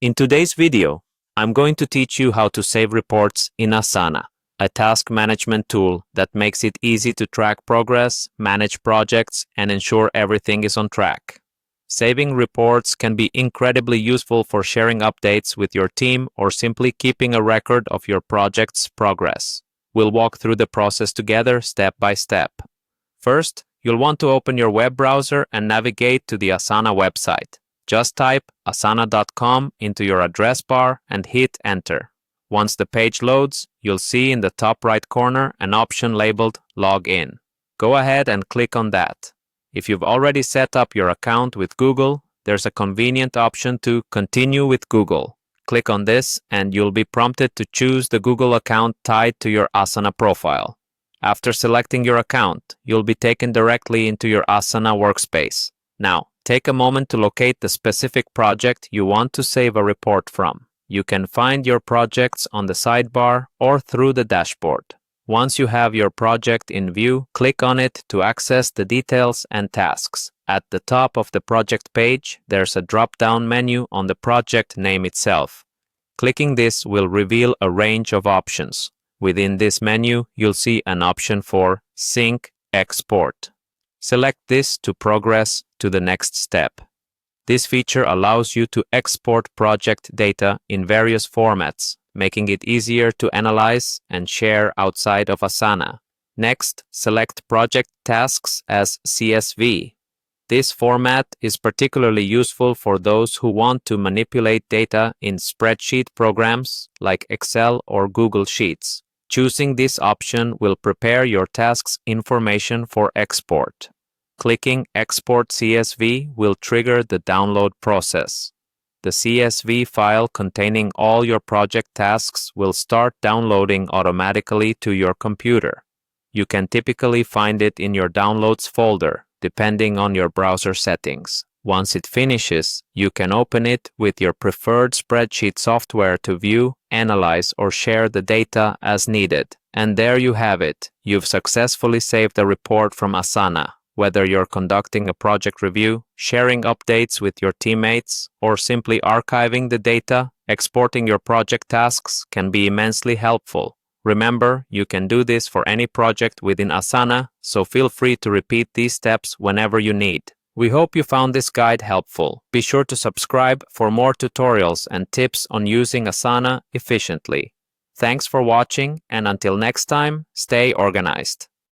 In today's video, I'm going to teach you how to save reports in Asana, a task management tool that makes it easy to track progress, manage projects, and ensure everything is on track. Saving reports can be incredibly useful for sharing updates with your team or simply keeping a record of your project's progress. We'll walk through the process together step by step. First, you'll want to open your web browser and navigate to the Asana website. Just type asana.com into your address bar and hit enter. Once the page loads, you'll see in the top right corner an option labeled Log In. Go ahead and click on that. If you've already set up your account with Google, there's a convenient option to Continue with Google. Click on this and you'll be prompted to choose the Google account tied to your Asana profile. After selecting your account, you'll be taken directly into your Asana workspace. Now, take a moment to locate the specific project you want to save a report from. You can find your projects on the sidebar or through the dashboard. Once you have your project in view, click on it to access the details and tasks. At the top of the project page, there's a drop-down menu on the project name itself. Clicking this will reveal a range of options. Within this menu, you'll see an option for Sync Export. Select this to progress to the next step. This feature allows you to export project data in various formats, making it easier to analyze and share outside of Asana. Next, select Project Tasks as CSV. This format is particularly useful for those who want to manipulate data in spreadsheet programs like Excel or Google Sheets. Choosing this option will prepare your task's information for export. Clicking Export CSV will trigger the download process. The CSV file containing all your project tasks will start downloading automatically to your computer. You can typically find it in your Downloads folder, depending on your browser settings. Once it finishes, you can open it with your preferred spreadsheet software to view, analyze, or share the data as needed. And there you have it. You've successfully saved a report from Asana. Whether you're conducting a project review, sharing updates with your teammates, or simply archiving the data, exporting your project tasks can be immensely helpful. Remember, you can do this for any project within Asana, so feel free to repeat these steps whenever you need. We hope you found this guide helpful. Be sure to subscribe for more tutorials and tips on using Asana efficiently. Thanks for watching, and until next time, stay organized.